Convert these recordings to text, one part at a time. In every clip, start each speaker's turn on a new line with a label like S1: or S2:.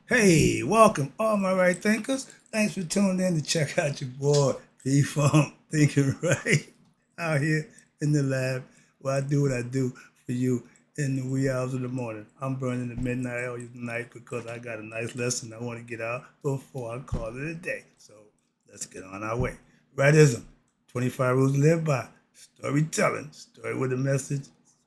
S1: Hey, welcome, all my right thinkers. Thanks for tuning in to check out your boy, P Funk, thinking right out here in the lab where I do what I do for you in the wee hours of the morning. I'm burning the midnight oil tonight because I got a nice lesson I want to get out before I call it a day. So let's get on our way. Rightism, 25 rules to live by. Storytelling, story with a message,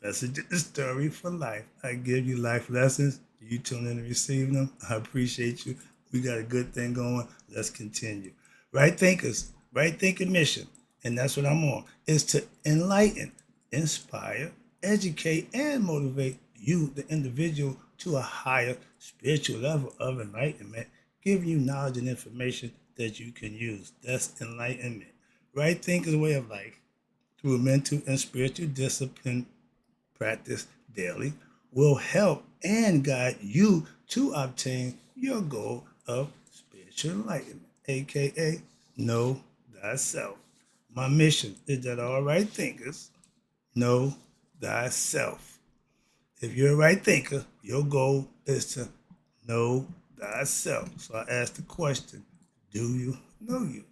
S1: message is the story for life. I give you life lessons. You tune in and receive them. I appreciate you. We got a good thing going. Let's continue. Right thinkers, right thinking mission, and that's what I'm on, is to enlighten, inspire, educate, and motivate you, the individual, to a higher spiritual level of enlightenment, giving you knowledge and information that you can use. That's enlightenment. Right thinking is a way of life through mental and spiritual discipline practice daily will help and guide you to obtain your goal of spiritual enlightenment, aka know thyself. My mission is that all right thinkers know thyself. If you're a right thinker, your goal is to know thyself. So I ask the question, do you know you?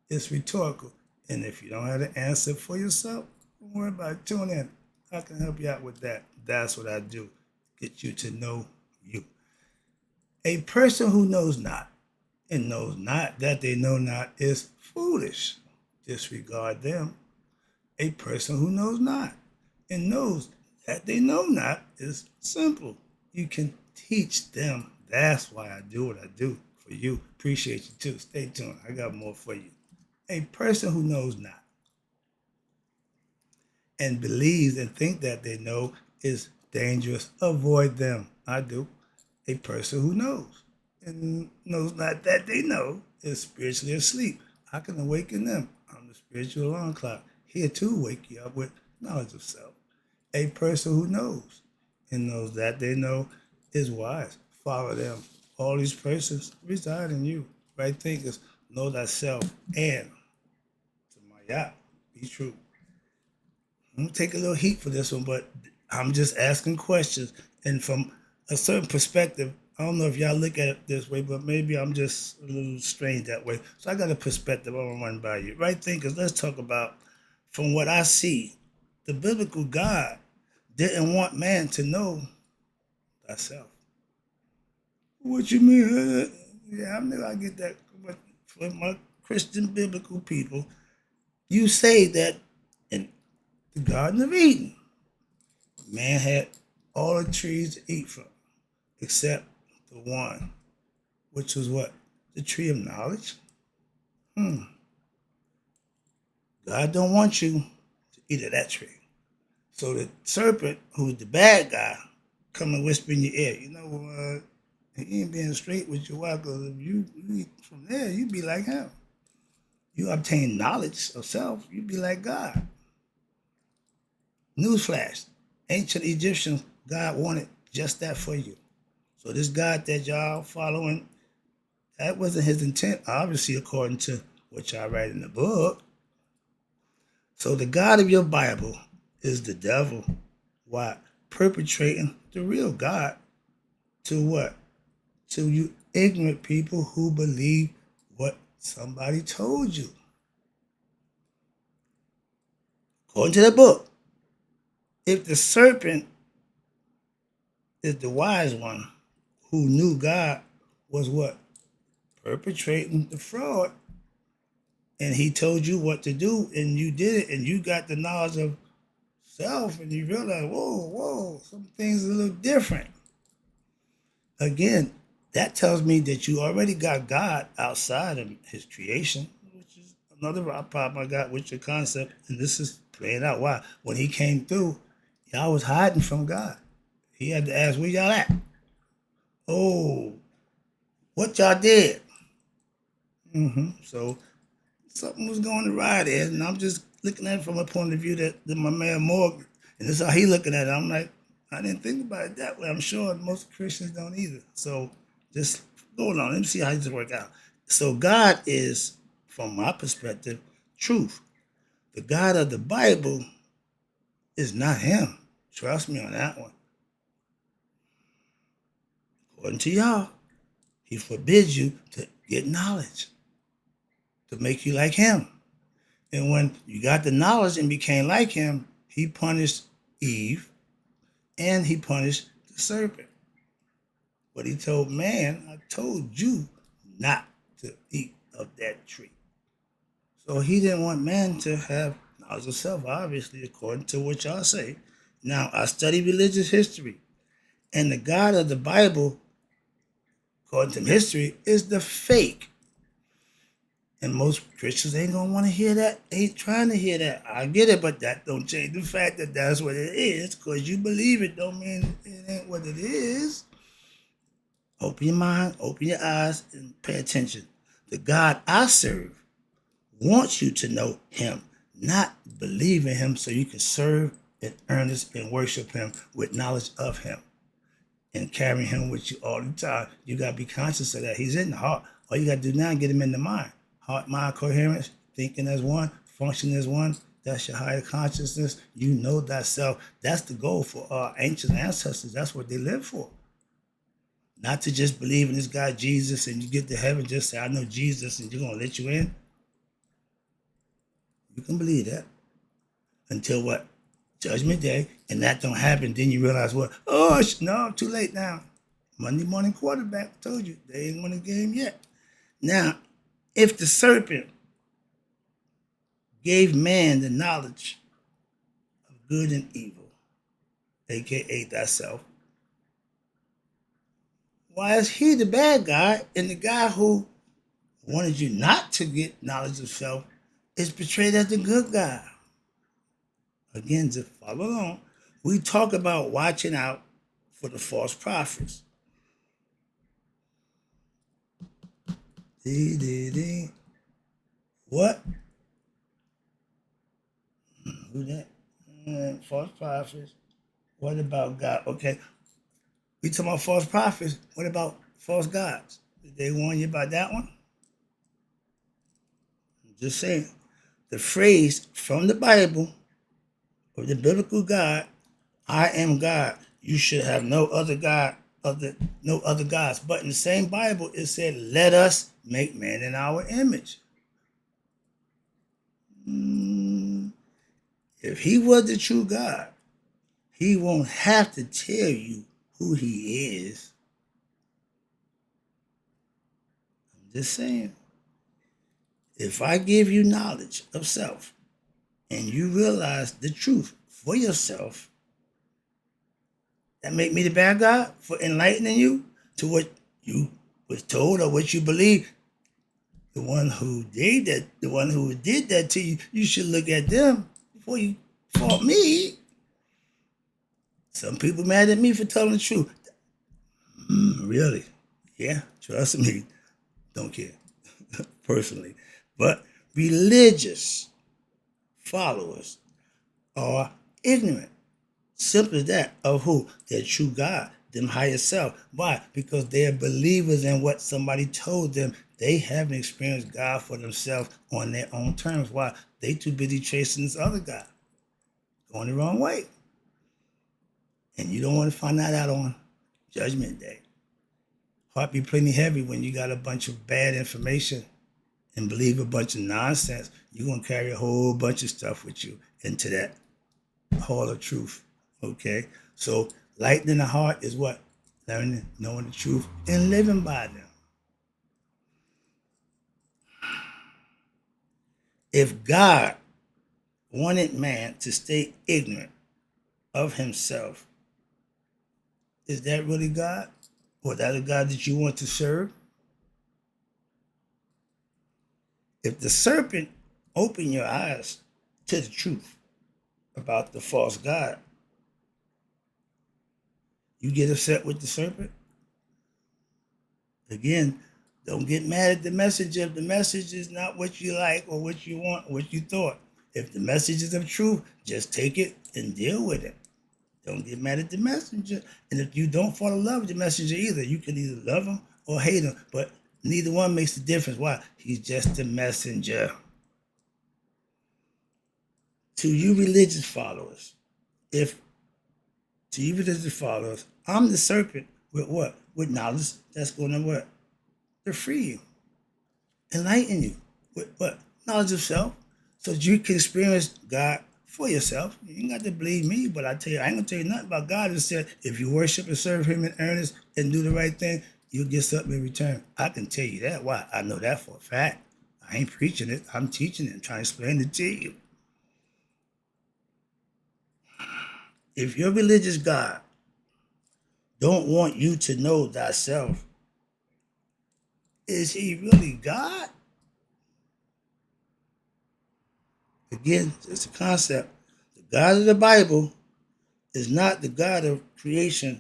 S1: It's rhetorical. And if you don't have the answer for yourself, don't worry about it. Tune in. I can help you out with that. That's what I do. Get you to know you. A person who knows not and knows not that they know not is foolish. Disregard them. A person who knows not and knows that they know not is simple. You can teach them. That's why I do what I do for you. Appreciate you too. Stay tuned. I got more for you. A person who knows not and believes and think that they know is dangerous. Avoid them. I do. A person who knows and knows not that they know is spiritually asleep. I can awaken them. I'm the spiritual alarm clock, here to wake you up with knowledge of self. A person who knows and knows that they know is wise. Follow them. All these persons reside in you. Right thinkers, know thyself and to my yacht, be true. I'm gonna take a little heat for this one, but I'm just asking questions. And from a certain perspective, I don't know if y'all look at it this way, but maybe I'm just a little strange that way. So I got a perspective I want to run by you. Right thinkers, let's talk about from what I see, the biblical God didn't want man to know thyself. What you mean? Yeah, I knew I get that. But for my Christian biblical people, you say that in the Garden of Eden, man had all the trees to eat from, except the one, which was what? The tree of knowledge? Hmm. God don't want you to eat of that tree. So the serpent, who's the bad guy, come and whisper in your ear, he ain't being straight with your wife, because if you eat from there, you be like him. You obtain knowledge of self, you be like God. Newsflash, ancient Egyptians, God wanted just that for you. So this God that y'all following, that wasn't his intent, obviously, according to what y'all write in the book. So the God of your Bible is the devil. Why? Perpetrating the real God to what? To you ignorant people who believe what somebody told you. According to the book, if the serpent is the wise one who knew God was what? Perpetrating the fraud, and he told you what to do, and you did it, and you got the knowledge of self, and you realize, whoa, some things are a little different. Again, that tells me that you already got God outside of his creation, which is another problem I got with your concept, and this is playing out. Why? When he came through, y'all was hiding from God. He had to ask, where y'all at? Oh, what y'all did? So something was going awry there, and I'm just looking at it from a point of view that my man Morgan, and this is how he looking at it. I'm like, I didn't think about it that way. I'm sure most Christians don't either. So just going on, let me see how this work out. So God is, from my perspective, truth. The God of the Bible is not him. Trust me on that one. According to y'all. He forbids you to get knowledge, to make you like him. And when you got the knowledge and became like him, he punished Eve and he punished the serpent. But he told man, I told you not to eat of that tree. So he didn't want man to have knowledge of self, obviously, according to what y'all say. Now, I study religious history, and the God of the Bible, according to history, is the fake. And most Christians ain't gonna want to hear that, ain't trying to hear that. I get it, but that don't change the fact that that's what it is. Because you believe it don't mean it ain't what it is. Open your mind, open your eyes, and pay attention. The God I serve wants you to know him, not believe in him so you can serve and earnest and worship him with knowledge of him and carry him with you all the time. You got to be conscious of that. He's in the heart. All you got to do now is get him in the mind. Heart, mind, coherence, thinking as one, functioning as one. That's your higher consciousness. You know thyself. That's the goal for our ancient ancestors. That's what they lived for. Not to just believe in this guy Jesus and you get to heaven, just say, I know Jesus, and you're going to let you in. You can believe that. Until what? Judgment Day. And that don't happen. Then you realize what? Oh, no, too late now. Monday morning quarterback told you they ain't won the game yet. Now, if the serpent gave man the knowledge of good and evil, aka thyself, why is he the bad guy and the guy who wanted you not to get knowledge of self is portrayed as the good guy? Again, to follow along, we talk about watching out for the false prophets. What? Who that? False prophets. What about God? Okay, we talking about false prophets. What about false gods? Did they warn you about that one? I'm just saying. The phrase from the Bible of the biblical God, I am God. You should have no other God, no other gods. But in the same Bible, it said, let us make man in our image. If he was the true God, he won't have to tell you who he is. I'm just saying. If I give you knowledge of self and you realize the truth for yourself, that make me the bad guy for enlightening you to what you was told or what you believe. The one who did that to you, you should look at them before you fault me. Some people mad at me for telling the truth. Really? Yeah, trust me. Don't care, personally. But religious followers are ignorant. Simple as that, of who? Their true God, them higher self. Why? Because they're believers in what somebody told them. They haven't experienced God for themselves on their own terms. Why? They too busy chasing this other God, going the wrong way. And you don't want to find that out on Judgment Day. Heart be plenty heavy when you got a bunch of bad information and believe a bunch of nonsense. You're going to carry a whole bunch of stuff with you into that hall of truth. Okay? So light in the heart is what? Learning, knowing the truth, and living by them. If God wanted man to stay ignorant of himself, is that really God? Or that a God that you want to serve? If the serpent opened your eyes to the truth about the false God, you get upset with the serpent? Again, don't get mad at the messenger if the message is not what you like or what you want, or what you thought. If the message is of truth, just take it and deal with it. Don't get mad at the messenger. And if you don't fall in love with the messenger either, you can either love him or hate him. But neither one makes the difference. Why? He's just a messenger. To you religious followers, I'm the serpent with what? With knowledge that's going to what? to free you, enlighten you with what? Knowledge of self, so that you can experience God for yourself. You ain't got to believe me, but I tell you, I ain't gonna tell you nothing about God. It said if you worship and serve Him in earnest and do the right thing, you'll get something in return. I can tell you that. Why? I know that for a fact. I ain't preaching it. I'm teaching it. I'm trying to explain it to you. If your religious God don't want you to know thyself, is He really God? Again, it's a concept. The God of the Bible is not the God of creation,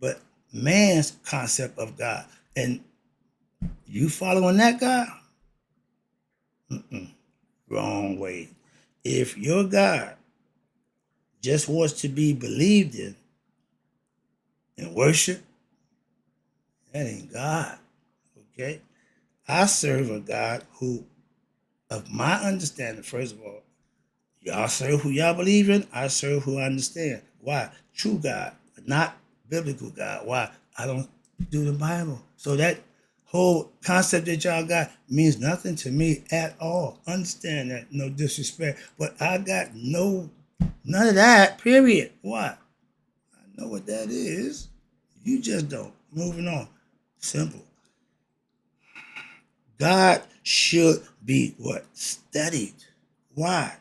S1: but man's concept of God. And you following that God? Wrong way. If your God just wants to be believed in and worship, that ain't God. Okay? I serve a God who, of my understanding, first of all, y'all serve who y'all believe in, I serve who I understand. Why? True God, not biblical God. Why? I don't do the Bible. So that whole concept that y'all got means nothing to me at all. Understand that, no disrespect. But I got none of that, period. Why? I know what that is. You just don't. Moving on. Simple. God should be what? Studied. Why?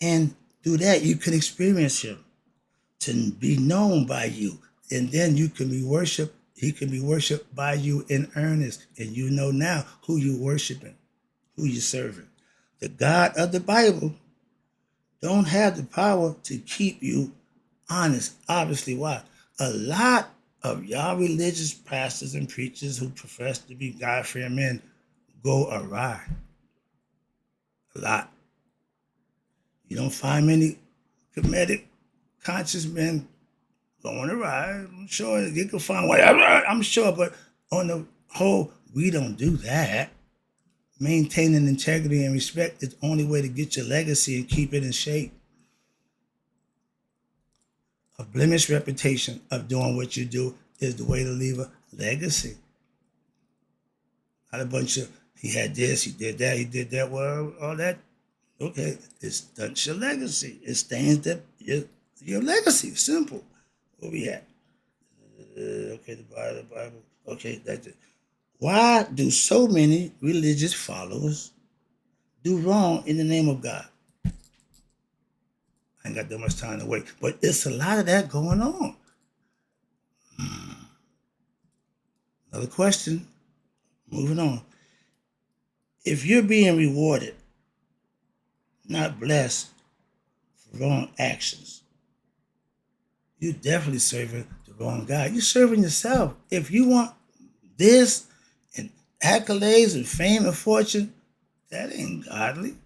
S1: And through that, you can experience Him, to be known by you. And then you can be worshiped. He can be worshiped by you in earnest. And you know now who you worshiping, who you serving. The God of the Bible don't have the power to keep you honest. Obviously, why? A lot of y'all religious pastors and preachers who profess to be God-fearing men go awry. A lot. You don't find many comedic, conscious men going awry. I'm sure you can find one. I'm sure, but on the whole, we don't do that. Maintaining integrity and respect is the only way to get your legacy and keep it in shape. A blemished reputation of doing what you do is the way to leave a legacy. Not a bunch of, he had this, he did that, he did that, well, all that. Okay, it stunts your legacy. It stains your legacy. Simple. Where we at? Okay, the Bible. Okay, that's it. Why do so many religious followers do wrong in the name of God? I ain't got that much time to wait, but it's a lot of that going on. Another question. Moving on. If you're being rewarded, not blessed for wrong actions, you're definitely serving the wrong God. You're serving yourself. If you want this and accolades and fame and fortune, that ain't godly.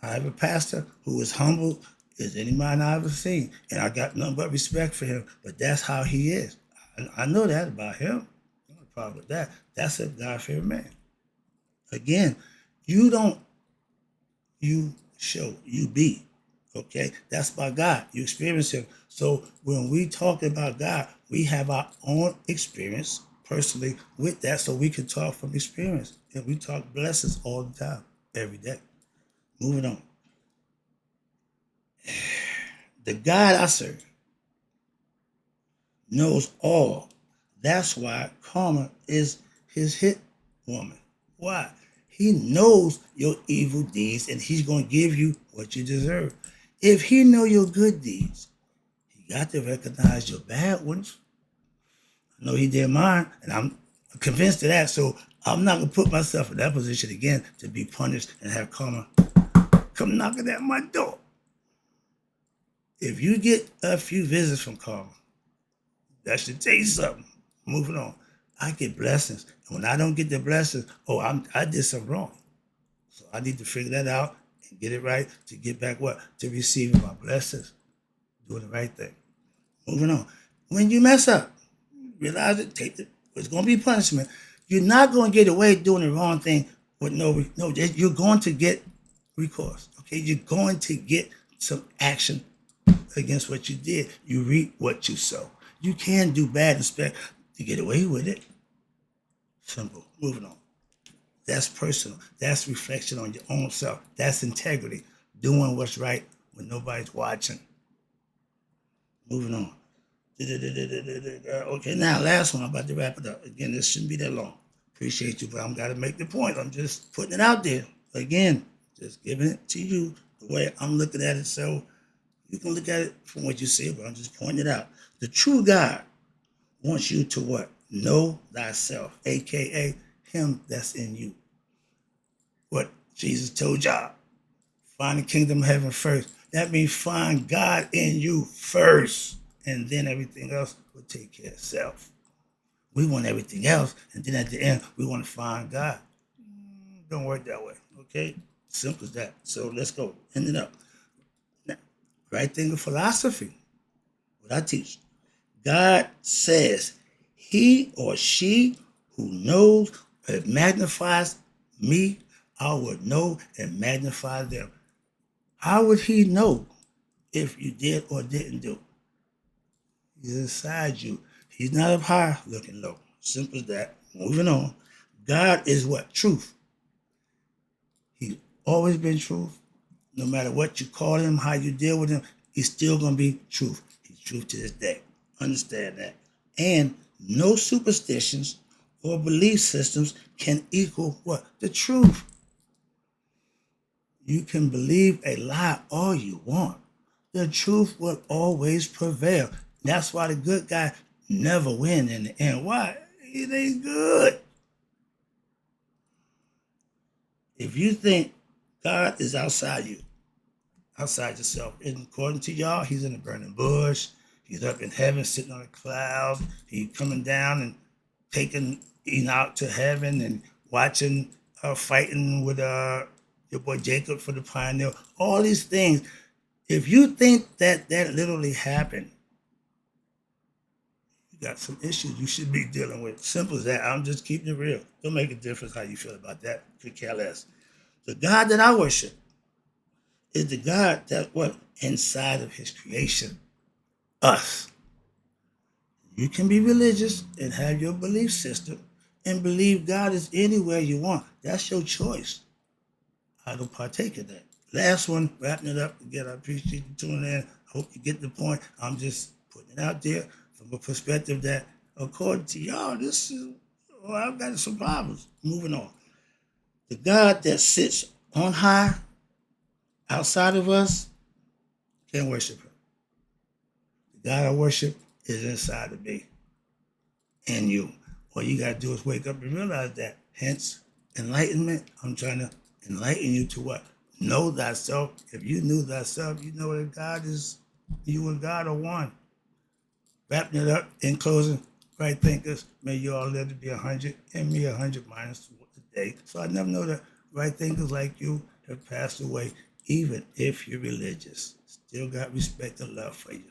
S1: I have a pastor who is humble as any man I've ever seen, and I got nothing but respect for him. But that's how he is. I know that about him. No problem with that. That's a God-fearing man. Again, you don't, you show, you be. Okay, that's by God. You experience Him. So when we talk about God, we have our own experience personally with that, so we can talk from experience. And we talk blessings all the time, every day. Moving on. The God I serve knows all. That's why karma is His hit woman. Why? He knows your evil deeds, and He's going to give you what you deserve. If He know your good deeds, He got to recognize your bad ones. I know He did mine, and I'm convinced of that. So I'm not going to put myself in that position again to be punished and have karma come knocking at my door. If you get a few visits from karma, that should tell you something. Moving on. I get blessings. And when I don't get the blessings, I did something wrong. So I need to figure that out and get it right to get back what? To receiving my blessings. Doing the right thing. Moving on. When you mess up, realize it, take it. It's going to be punishment. You're not going to get away doing the wrong thing with no, you're going to get recourse. Okay, you're going to get some action against what you did. You reap what you sow. You can do bad and expect to get away with it. Simple. Moving on. That's personal. That's reflection on your own self. That's integrity. Doing what's right when nobody's watching. Moving on. Okay, now last one. I'm about to wrap it up. Again, this shouldn't be that long. Appreciate you, but I'm gotta make the point. I'm just putting it out there. Again, just giving it to you the way I'm looking at it. So you can look at it from what you see, but I'm just pointing it out. The true God wants you to what? Know thyself, aka him that's in you. What Jesus told y'all. Find the kingdom of heaven first. That means find God in you first. And then everything else will take care of itself. We want everything else, and then at the end, we want to find God. Don't work that way, okay? Simple as that. So let's go. End it up. Now, right thing of philosophy. What I teach. God says, he or she who knows and magnifies me, I would know and magnify them. How would he know if you did or didn't do? He's inside you. He's not up high looking low. Simple as that. Moving on. God is what? Truth. He's always been truth. No matter what you call him, how you deal with him, he's still going to be truth. He's truth to this day. Understand that. And no superstitions or belief systems can equal what? The truth. You can believe a lie all you want. The truth will always prevail. That's why the good guy never win in the end. Why? It ain't good. If you think God is outside you, outside yourself, and according to y'all, he's in the burning bush. He's up in heaven, sitting on a cloud. He's coming down and taking Enoch to heaven and watching, fighting with your boy Jacob for the pioneer. All these things. If you think that literally happened, you got some issues you should be dealing with. Simple as that. I'm just keeping it real. Don't make a difference how you feel about that. Could care less. The God that I worship is the God that what? Inside of his creation. Us. You can be religious and have your belief system and believe God is anywhere you want. That's your choice. I don't partake in that. Last one, wrapping it up. Again, I appreciate you tuning in. I hope you get the point. I'm just putting it out there from a perspective that, according to y'all, this is, well, I've got some problems. Moving on. The God that sits on high, outside of us, can't worship him. The God I worship is inside of me and you. All you got to do is wake up and realize that. Hence, enlightenment. I'm trying to enlighten you to what? Know thyself. If you knew thyself, you know that God is, you and God are one. Wrapping it up, in closing, right thinkers, may you all live to be 100 and me 100 minus a day. So I never know that right thinkers like you have passed away, even if you're religious. Still got respect and love for you.